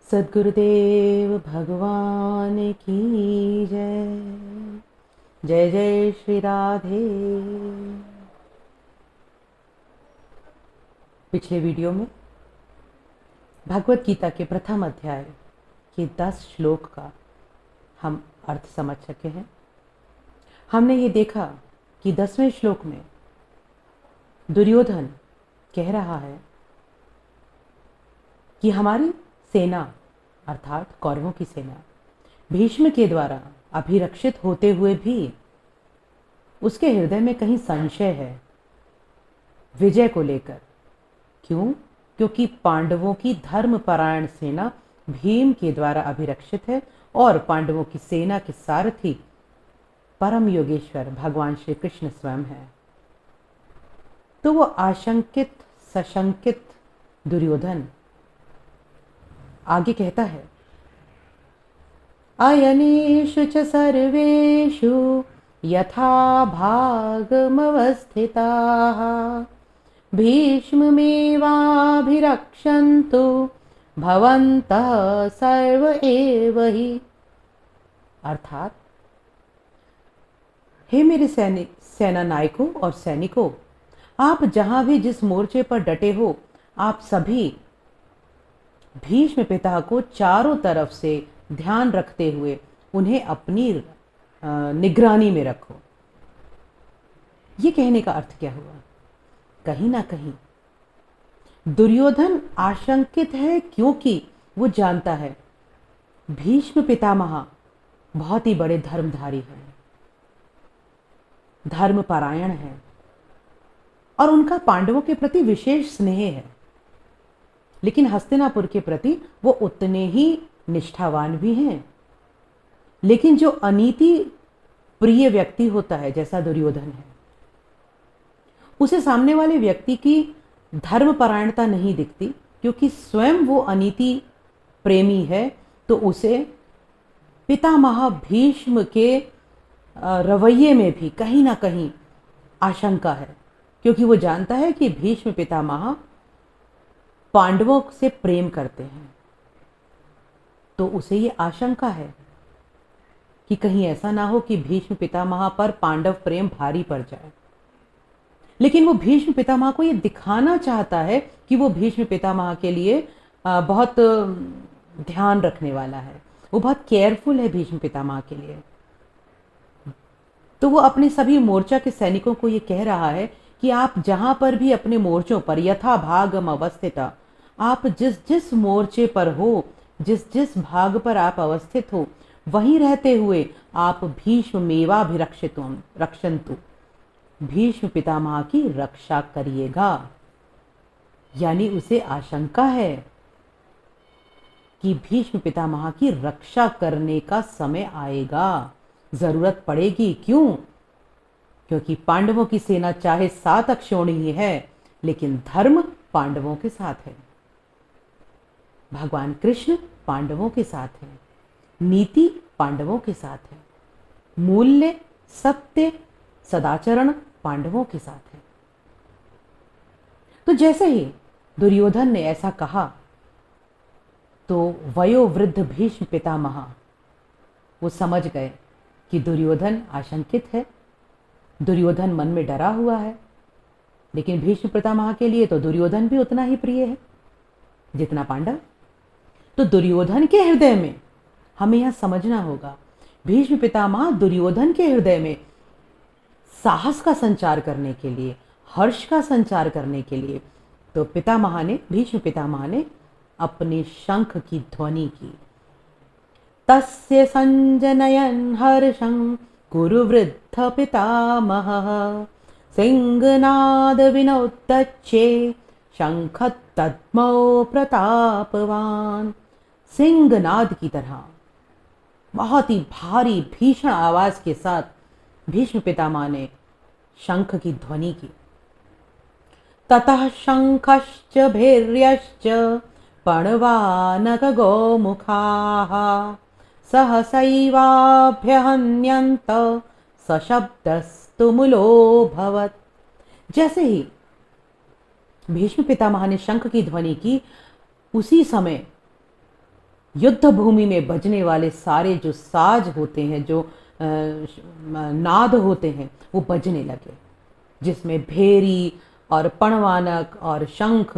सद्गुरुदेव भगवान की जय। जय जय श्री राधे। पिछले वीडियो में भगवत गीता के प्रथम अध्याय के 10 श्लोक का हम अर्थ समझ सके हैं। हमने ये देखा कि 10वें श्लोक में दुर्योधन कह रहा है कि हमारी सेना अर्थात कौरवों की सेना भीष्म के द्वारा अभिरक्षित होते हुए भी उसके हृदय में कहीं संशय है विजय को लेकर। क्यों? क्योंकि पांडवों की धर्मपरायण सेना भीम के द्वारा अभिरक्षित है और पांडवों की सेना के सारथी परम योगेश्वर भगवान श्री कृष्ण स्वयं है। तो वो आशंकित सशंकित दुर्योधन आगे कहता है, अयनेषु च सर्वेषु यथा भागमवस्थिताः भीष्ममेवाभिरक्षन्तु भवन्तः सर्व एव हि। अर्थात, हे मेरे सेना नायकों और सैनिकों, आप जहां भी जिस मोर्चे पर डटे हो, आप सभी भीष्म पिता को चारों तरफ से ध्यान रखते हुए उन्हें अपनी निगरानी में रखो। ये कहने का अर्थ क्या हुआ? कहीं ना कहीं दुर्योधन आशंकित है क्योंकि वो जानता है भीष्म पितामह बहुत ही बड़े धर्मधारी हैं, धर्मपरायण हैं और उनका पांडवों के प्रति विशेष स्नेह है। लेकिन हस्तिनापुर के प्रति वो उतने ही निष्ठावान भी हैं। लेकिन जो अनीति प्रिय व्यक्ति होता है जैसा दुर्योधन है, उसे सामने वाले व्यक्ति की धर्मपरायणता नहीं दिखती क्योंकि स्वयं वो अनीति प्रेमी है। तो उसे पितामह भीष्म के रवैये में भी कहीं ना कहीं आशंका है क्योंकि वो जानता है कि भीष्म पितामह पांडवों से प्रेम करते हैं। तो उसे ये आशंका है कि कहीं ऐसा ना हो कि भीष्म पितामह पर पांडव प्रेम भारी पड़ जाए। लेकिन वो भीष्म पितामह को ये दिखाना चाहता है कि वो भीष्म पितामह के लिए बहुत ध्यान रखने वाला है, वो बहुत केयरफुल है भीष्म पितामह के लिए। तो वो अपने सभी मोर्चा के सैनिकों को ये कह रहा है कि आप जहां पर भी अपने मोर्चों पर यथा भागम अवस्थित, आप जिस जिस मोर्चे पर हो, जिस जिस भाग पर आप अवस्थित हो, वहीं रहते हुए आप भीष्म रक्षन्तु, भीष्म पितामह की रक्षा करिएगा। यानी उसे आशंका है कि भीष्म पितामह की रक्षा करने का समय आएगा, जरूरत पड़ेगी। क्यों? क्योंकि पांडवों की सेना चाहे 7 अक्षौहिणी है लेकिन धर्म पांडवों के साथ है, भगवान कृष्ण पांडवों के साथ है, नीति पांडवों के साथ है, मूल्य सत्य सदाचरण पांडवों के साथ है। तो जैसे ही दुर्योधन ने ऐसा कहा तो वयोवृद्ध भीष्म पितामह वो समझ गए कि दुर्योधन आशंकित है, दुर्योधन मन में डरा हुआ है। लेकिन भीष्म पितामह के लिए तो दुर्योधन भी उतना ही प्रिय है जितना पांडव। तो दुर्योधन के हृदय में हमें यह समझना होगा, भीष्म पितामह दुर्योधन के हृदय में साहस का संचार करने के लिए, हर्ष का संचार करने के लिए तो भीष्म पितामह ने अपने शंख की ध्वनि की। तस्य संजनयन हर्षं कुरु वृद्ध पितामहः सिंहनाद विनोदच्चे शंख तद्मौ प्रतापवान। सिंहनाद की तरह बहुत ही भारी भीषण आवाज के साथ भीष्म पितामह ने शंख की ध्वनि की। ततः शंखश्च भैर्यश्च पणवानक गोमुखाः सहसैवाभ्यहन्यन्त सशब्दस्तुमुलोऽभवत्। जैसे ही भीष्म पितामह ने शंख की ध्वनि की, उसी समय युद्ध भूमि में बजने वाले सारे जो साज होते हैं, जो नाद होते हैं, वो बजने लगे, जिसमें भेरी और पणवानक और शंख,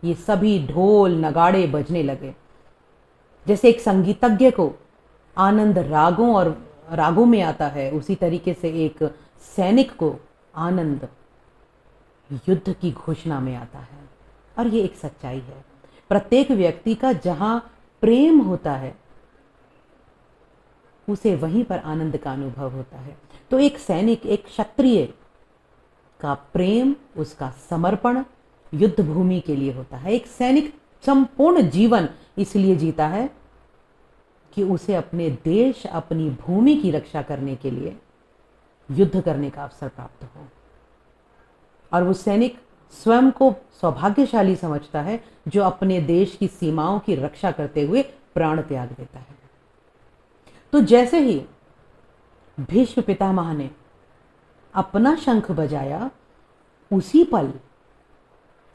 ये सभी ढोल नगाड़े बजने लगे। जैसे एक संगीतज्ञ को आनंद रागों और रागों में आता है, उसी तरीके से एक सैनिक को आनंद युद्ध की घोषणा में आता है। और ये एक सच्चाई है, प्रत्येक व्यक्ति का जहां प्रेम होता है उसे वहीं पर आनंद का अनुभव होता है। तो एक सैनिक, एक क्षत्रिय का प्रेम, उसका समर्पण युद्ध भूमि के लिए होता है। एक सैनिक संपूर्ण जीवन इसलिए जीता है कि उसे अपने देश, अपनी भूमि की रक्षा करने के लिए युद्ध करने का अवसर प्राप्त हो। और वो सैनिक स्वयं को सौभाग्यशाली समझता है जो अपने देश की सीमाओं की रक्षा करते हुए प्राण त्याग देता है। तो जैसे ही भीष्म पितामह ने अपना शंख बजाया, उसी पल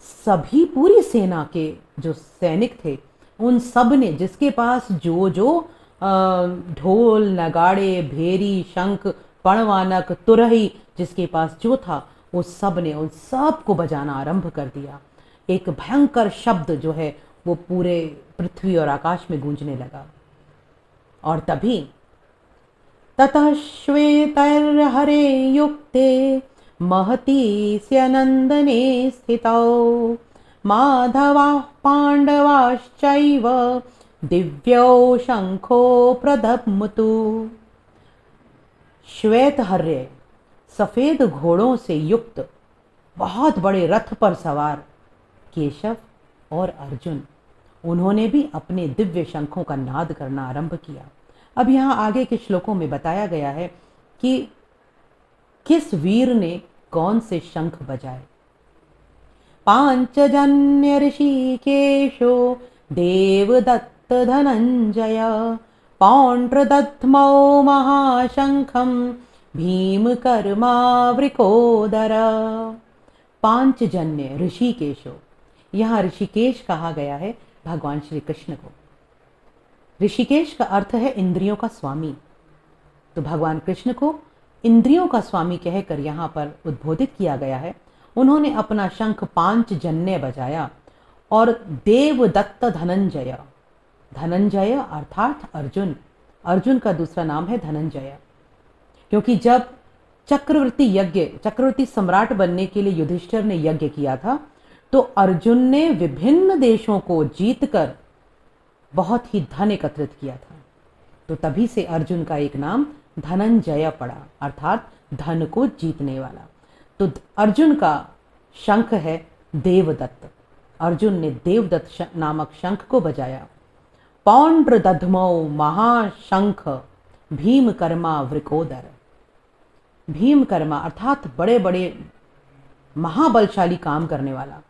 सभी, पूरी सेना के जो सैनिक थे, उन सब ने, जिसके पास जो जो ढोल नगाड़े भेरी शंख पणवानक तुरही, जिसके पास जो था, वो सब ने उन सब को बजाना आरंभ कर दिया। एक भयंकर शब्द जो है वो पूरे पृथ्वी और आकाश में गूंजने लगा। और तभी ततः श्वेतैर्हरे युक्ते महती स्यनंदने स्थितौ माधवाः पांडवाश्चैव दिव्यौ शंखो प्रदम्मतु। श्वेत हर्य, सफेद घोड़ों से युक्त बहुत बड़े रथ पर सवार केशव और अर्जुन, उन्होंने भी अपने दिव्य शंखों का नाद करना आरंभ किया। अब यहाँ आगे के श्लोकों में बताया गया है कि किस वीर ने कौन से शंख बजाए। पांचजन्य ऋषिकेशो देवदत्त धनंजय पौंड्रदत्तमौ महाशंखम भीमकर्मा वृकोदर। पांचजन्य ऋषिकेशो, यहाँ ऋषिकेश कहा गया है भगवान श्री कृष्ण को। ऋषिकेश का अर्थ है इंद्रियों का स्वामी। तो भगवान कृष्ण को इंद्रियों का स्वामी कहकर यहाँ पर उद्बोधित किया गया है। उन्होंने अपना शंख पांचजन्य बजाया और देवदत्त धनंजय, धनंजय अर्थात अर्जुन, अर्जुन का दूसरा नाम है धनंजय, क्योंकि जब चक्रवर्ती सम्राट बनने के लिए युधिष्ठिर ने यज्ञ किया था, तो अर्जुन ने विभिन्न देशों को जीतकर बहुत ही धन एकत्रित किया था। तो तभी से अर्जुन का एक नाम धनंजय पड़ा, अर्थात धन को जीतने वाला। तो अर्जुन का शंख है देवदत्त। अर्जुन ने देवदत्त नामक शंख को बजाया। पौंड्रदध्मौ महाशंख भीमकर्मा वृकोदर। भीमकर्मा अर्थात बड़े बड़े महाबलशाली काम करने वाला।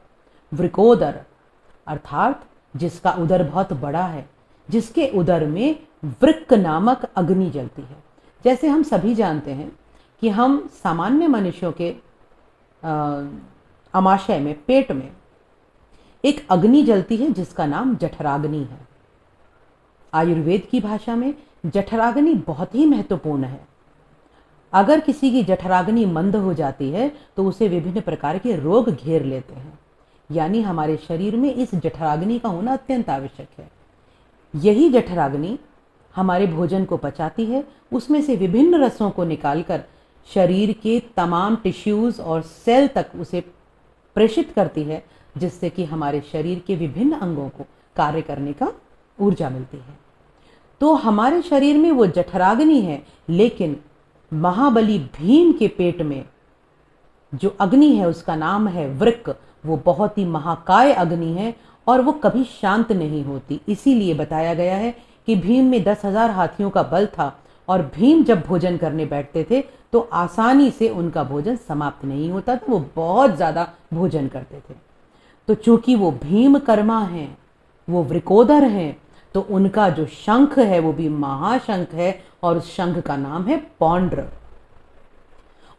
वृकोदर अर्थात जिसका उदर बहुत बड़ा है, जिसके उदर में वृक्क नामक अग्नि जलती है। जैसे हम सभी जानते हैं कि हम सामान्य मनुष्यों के अमाशय में, पेट में एक अग्नि जलती है जिसका नाम जठराग्नि है। आयुर्वेद की भाषा में जठराग्नि बहुत ही महत्वपूर्ण है। अगर किसी की जठराग्नि मंद हो जाती है तो उसे विभिन्न प्रकार के रोग घेर लेते हैं। यानी हमारे शरीर में इस जठराग्नि का होना अत्यंत आवश्यक है। यही जठराग्नि हमारे भोजन को पचाती है, उसमें से विभिन्न रसों को निकालकर शरीर के तमाम टिश्यूज और सेल तक उसे प्रेषित करती है, जिससे कि हमारे शरीर के विभिन्न अंगों को कार्य करने का ऊर्जा मिलती है। तो हमारे शरीर में वो जठराग्नि है, लेकिन महाबली भीम के पेट में जो अग्नि है उसका नाम है वृक्क। वो बहुत ही महाकाय अग्नि है और वो कभी शांत नहीं होती। इसीलिए बताया गया है कि भीम में 10,000 हाथियों का बल था और भीम जब भोजन करने बैठते थे तो आसानी से उनका भोजन समाप्त नहीं होता था, वो बहुत ज़्यादा भोजन करते थे। तो चूंकि वो भीमकर्मा हैं, वो वृकोदर हैं, तो उनका जो शंख है वो भी महाशंख है और उस शंख का नाम है पौंड्र।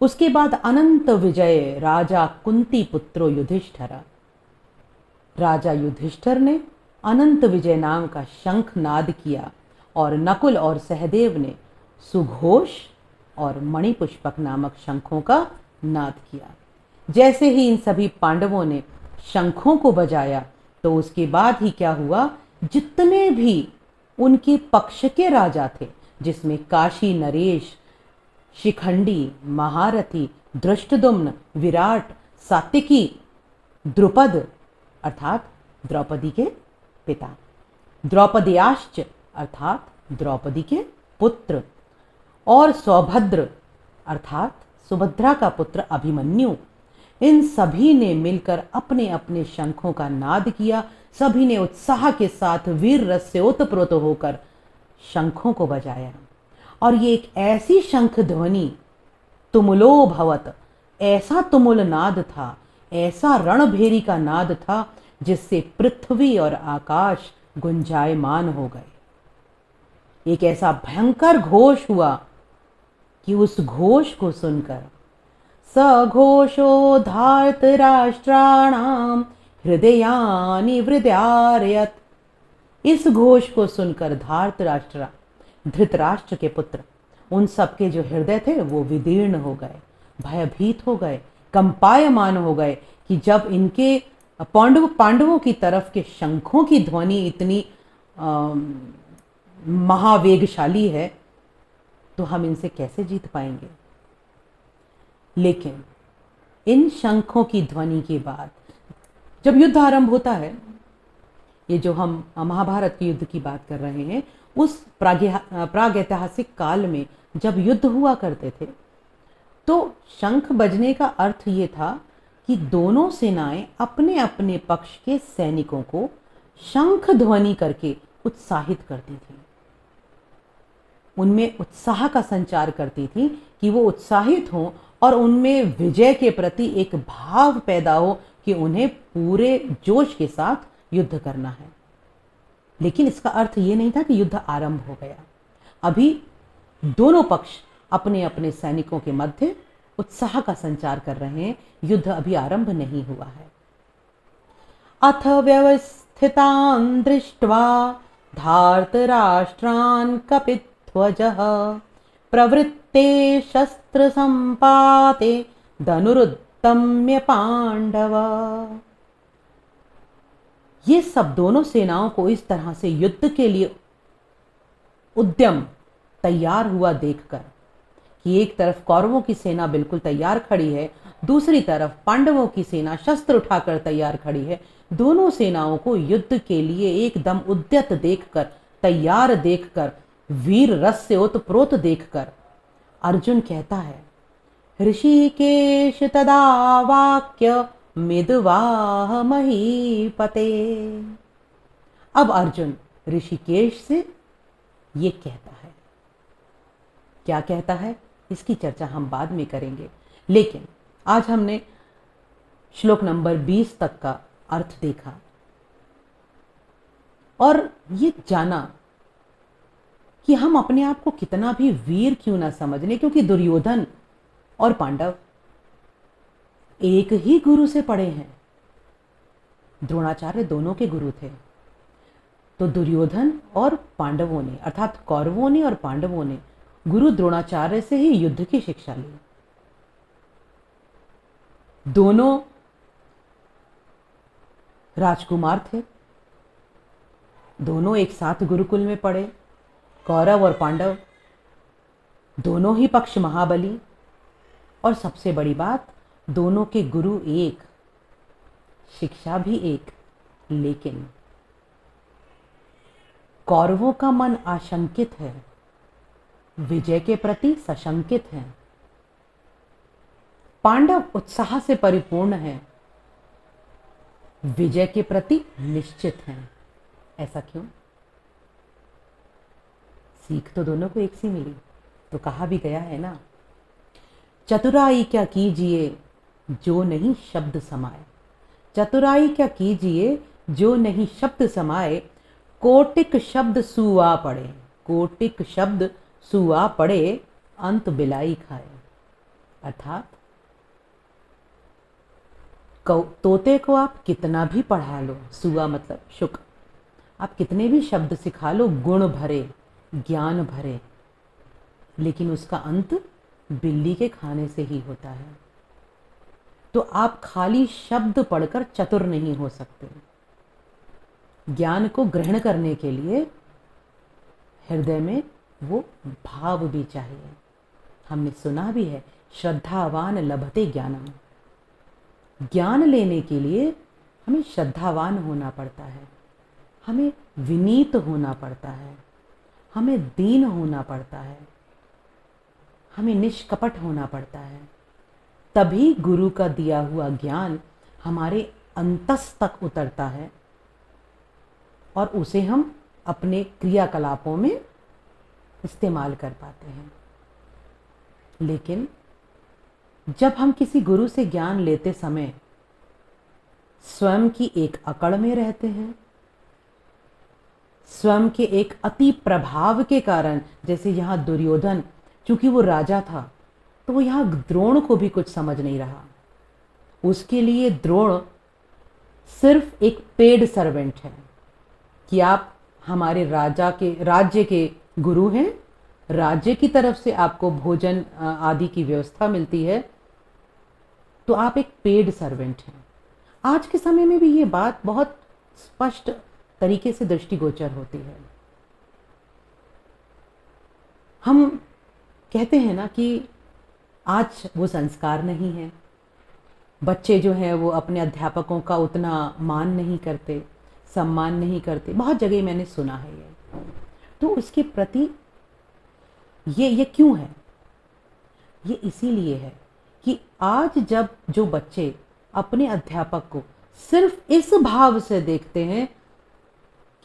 उसके बाद अनंत विजय राजा कुंती पुत्रो युधिष्ठिर। राजा युधिष्ठिर ने अनंत विजय नाम का शंख नाद किया और नकुल और सहदेव ने सुघोष और मणिपुष्पक नामक शंखों का नाद किया। जैसे ही इन सभी पांडवों ने शंखों को बजाया तो उसके बाद ही क्या हुआ, जितने भी उनके पक्ष के राजा थे, जिसमें काशी नरेश, शिखंडी, महारथी, धृष्टद्युम्न, विराट, सात्विकी, द्रुपद अर्थात द्रौपदी के पिता, द्रौपदयाश्च अर्थात द्रौपदी के पुत्र, और सौभद्र अर्थात सुभद्रा का पुत्र अभिमन्यु, इन सभी ने मिलकर अपने अपने शंखों का नाद किया। सभी ने उत्साह के साथ वीर रस से ओतप्रोत होकर शंखों को बजाया। और ये एक ऐसी शंख ध्वनि तुमुलो भवत, ऐसा तुमुल नाद था, ऐसा रणभेरी का नाद था, जिससे पृथ्वी और आकाश गुंजायमान हो गए। एक ऐसा भयंकर घोष हुआ कि उस घोष को सुनकर सघोषो धार्तराष्ट्राणाम हृदयानि वृद्यारयत, इस घोष को सुनकर धार्तराष्ट्र, धृतराष्ट्र के पुत्र, उन सबके जो हृदय थे वो विदीर्ण हो गए, भयभीत हो गए, कंपायमान हो गए कि जब इनके पांडवों की तरफ के शंखों की ध्वनि इतनी महावेगशाली है तो हम इनसे कैसे जीत पाएंगे। लेकिन इन शंखों की ध्वनि के बाद जब युद्ध आरंभ होता है, ये जो हम महाभारत के युद्ध की बात कर रहे हैं, उस प्रागैतिहासिक काल में जब युद्ध हुआ करते थे तो शंख बजने का अर्थ ये था कि दोनों सेनाएं अपने अपने पक्ष के सैनिकों को शंख ध्वनि करके उत्साहित करती थी, उनमें उत्साह का संचार करती थी कि वो उत्साहित हों और उनमें विजय के प्रति एक भाव पैदा हो कि उन्हें पूरे जोश के साथ युद्ध करना है। लेकिन इसका अर्थ ये नहीं था कि युद्ध आरंभ हो गया। अभी दोनों पक्ष अपने अपने सैनिकों के मध्य उत्साह का संचार कर रहे हैं, युद्ध अभी आरंभ नहीं हुआ है। अथ व्यवस्थितान् दृष्ट्वा धार्तराष्ट्रान् कपिध्वजः प्रवृत्ते शस्त्र संपाते धनुरुद्यम्य पांडव। ये सब दोनों सेनाओं को इस तरह से युद्ध के लिए उद्यम तैयार हुआ देखकर कि एक तरफ कौरवों की सेना बिल्कुल तैयार खड़ी है, दूसरी तरफ पांडवों की सेना शस्त्र उठाकर तैयार खड़ी है, दोनों सेनाओं को युद्ध के लिए एकदम उद्यत देखकर, तैयार देखकर, वीर रस से ओतप्रोत देखकर अर्जुन कहता है, ऋषिकेश तदा वाक्य मिदवाह महीपते। अब अर्जुन ऋषिकेश से ये कहता है, क्या कहता है इसकी चर्चा हम बाद में करेंगे, लेकिन आज हमने श्लोक नंबर 20 तक का अर्थ देखा और ये जाना कि हम अपने आप को कितना भी वीर क्यों ना समझ लें, क्योंकि दुर्योधन और पांडव एक ही गुरु से पढ़े हैं। द्रोणाचार्य दोनों के गुरु थे। तो दुर्योधन और पांडवों ने अर्थात कौरवों ने और पांडवों ने गुरु द्रोणाचार्य से ही युद्ध की शिक्षा ली। दोनों राजकुमार थे, दोनों एक साथ गुरुकुल में पढ़े। कौरव और पांडव दोनों ही पक्ष महाबली, और सबसे बड़ी बात दोनों के गुरु एक, शिक्षा भी एक। लेकिन कौरवों का मन आशंकित है, विजय के प्रति सशंकित है। पांडव उत्साह से परिपूर्ण हैं, विजय के प्रति निश्चित हैं। ऐसा क्यों? सीख तो दोनों को एक सी मिली। तो कहा भी गया है ना, चतुराई क्या कीजिए जो नहीं शब्द समाए। चतुराई क्या कीजिए जो नहीं शब्द समाए, कोटिक शब्द सुआ पड़े। कोटिक शब्द सुआ पड़े, अंत बिलाई खाए। अर्थात तोते को आप कितना भी पढ़ा लो, सुआ मतलब शुक, आप कितने भी शब्द सिखा लो गुण भरे, ज्ञान भरे, लेकिन उसका अंत बिल्ली के खाने से ही होता है। तो आप खाली शब्द पढ़कर चतुर नहीं हो सकते। ज्ञान को ग्रहण करने के लिए हृदय में वो भाव भी चाहिए। हमने सुना भी है, श्रद्धावान लभते ज्ञानम। ज्ञान लेने के लिए हमें श्रद्धावान होना पड़ता है, हमें विनीत होना पड़ता है, हमें दीन होना पड़ता है, हमें निष्कपट होना पड़ता है। तभी गुरु का दिया हुआ ज्ञान हमारे अंतस तक उतरता है और उसे हम अपने क्रियाकलापों में इस्तेमाल कर पाते हैं। लेकिन जब हम किसी गुरु से ज्ञान लेते समय स्वयं की एक अकड़ में रहते हैं, स्वयं के एक अति प्रभाव के कारण, जैसे यहाँ दुर्योधन, चूंकि वो राजा था तो वो यहाँ द्रोण को भी कुछ समझ नहीं रहा। उसके लिए द्रोण सिर्फ एक पेड सर्वेंट है कि आप हमारे राज्य के गुरु हैं, राज्य की तरफ से आपको भोजन आदि की व्यवस्था मिलती है, तो आप एक पेड सर्वेंट हैं। आज के समय में भी ये बात बहुत स्पष्ट तरीके से दृष्टिगोचर होती है। हम कहते हैं ना कि आज वो संस्कार नहीं है, बच्चे जो हैं वो अपने अध्यापकों का उतना मान नहीं करते, सम्मान नहीं करते। बहुत जगह मैंने सुना है ये। तो उसके प्रति ये क्यों है? ये इसीलिए है कि आज जब जो बच्चे अपने अध्यापक को सिर्फ इस भाव से देखते हैं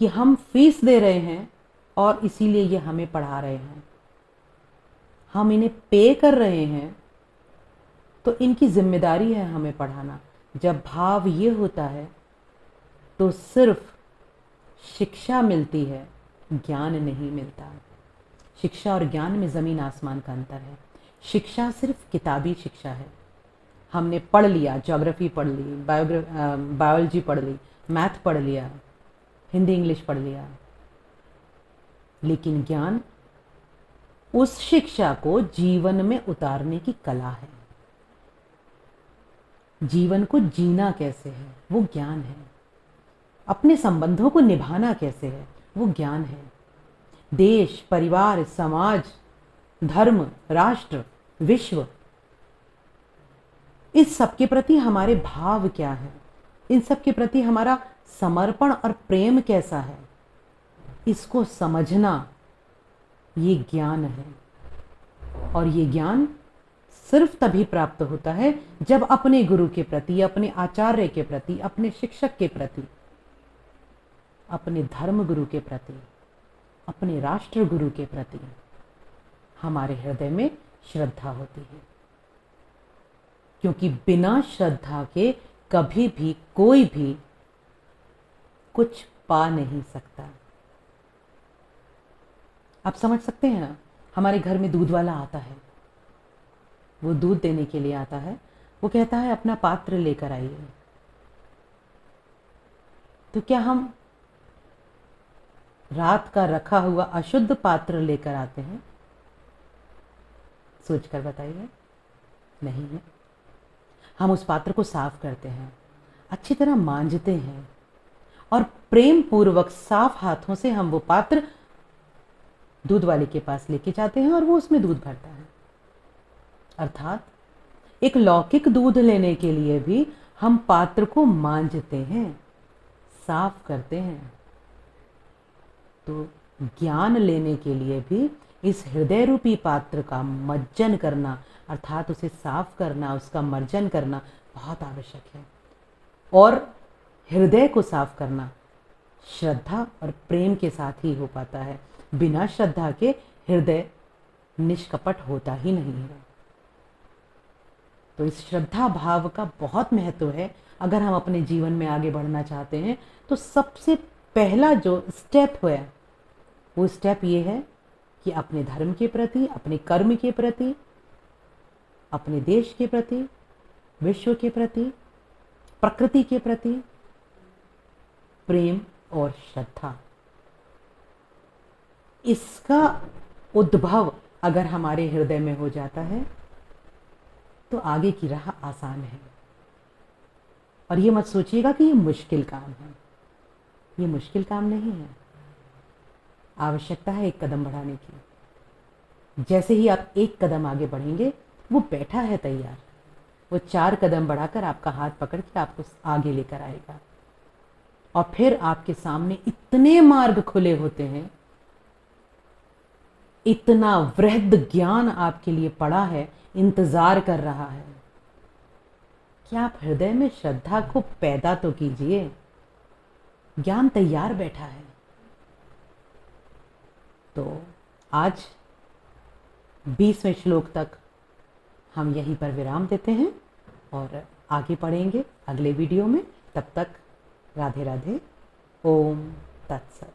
कि हम फीस दे रहे हैं और इसीलिए ये हमें पढ़ा रहे हैं, हम इन्हें पे कर रहे हैं, तो इनकी जिम्मेदारी है हमें पढ़ाना। जब भाव ये होता है तो सिर्फ शिक्षा मिलती है, ज्ञान नहीं मिलता। शिक्षा और ज्ञान में ज़मीन आसमान का अंतर है। शिक्षा सिर्फ किताबी शिक्षा है, हमने पढ़ लिया, ज्योग्राफी पढ़ ली, बायोलॉजी पढ़ ली, मैथ पढ़ लिया, हिंदी इंग्लिश पढ़ लिया। लेकिन ज्ञान उस शिक्षा को जीवन में उतारने की कला है। जीवन को जीना कैसे है वो ज्ञान है, अपने संबंधों को निभाना कैसे है वो ज्ञान है। देश, परिवार, समाज, धर्म, राष्ट्र, विश्व, इस सब के प्रति हमारे भाव क्या है, इन सब के प्रति हमारा समर्पण और प्रेम कैसा है, इसको समझना ये ज्ञान है। और ये ज्ञान सिर्फ तभी प्राप्त होता है जब अपने गुरु के प्रति, अपने आचार्य के प्रति, अपने शिक्षक के प्रति, अपने धर्म गुरु के प्रति, अपने राष्ट्र गुरु के प्रति हमारे हृदय में श्रद्धा होती है। क्योंकि बिना श्रद्धा के कभी भी कोई भी कुछ पा नहीं सकता। आप समझ सकते हैं ना, हमारे घर में दूध वाला आता है, वो दूध देने के लिए आता है, वो कहता है अपना पात्र लेकर आइए। तो क्या हम रात का रखा हुआ अशुद्ध पात्र लेकर आते हैं? सोचकर बताइए। नहीं है। हम उस पात्र को साफ करते हैं, अच्छी तरह मांजते हैं और प्रेम पूर्वक साफ हाथों से हम वो पात्र दूध वाले के पास लेके जाते हैं और वो उसमें दूध भरता है। अर्थात एक लौकिक दूध लेने के लिए भी हम पात्र को मांजते हैं, साफ करते हैं। तो ज्ञान लेने के लिए भी इस हृदय रूपी पात्र का मज्जन करना, अर्थात उसे साफ करना, उसका मर्जन करना बहुत आवश्यक है। और हृदय को साफ करना श्रद्धा और प्रेम के साथ ही हो पाता है। बिना श्रद्धा के हृदय निष्कपट होता ही नहीं है। तो इस श्रद्धा भाव का बहुत महत्व है। अगर हम अपने जीवन में आगे बढ़ना चाहते हैं तो सबसे पहला जो स्टेप है वो स्टेप ये है कि अपने धर्म के प्रति, अपने कर्म के प्रति, अपने देश के प्रति, विश्व के प्रति, प्रकृति के प्रति प्रेम और श्रद्धा, इसका उद्भव अगर हमारे हृदय में हो जाता है तो आगे की राह आसान है। और ये मत सोचिएगा कि ये मुश्किल काम है, ये मुश्किल काम नहीं है। आवश्यकता है एक कदम बढ़ाने की। जैसे ही आप एक कदम आगे बढ़ेंगे, वो बैठा है तैयार, वो 4 कदम बढ़ाकर आपका हाथ पकड़ के आपको आगे लेकर आएगा। और फिर आपके सामने इतने मार्ग खुले होते हैं, इतना वृहद ज्ञान आपके लिए पड़ा है, इंतजार कर रहा है कि आप हृदय में श्रद्धा को पैदा तो कीजिए। ज्ञान तैयार बैठा है। तो आज 20वें श्लोक तक हम यहीं पर विराम देते हैं और आगे पढ़ेंगे अगले वीडियो में। तब तक राधे राधे, ओम तत्सत।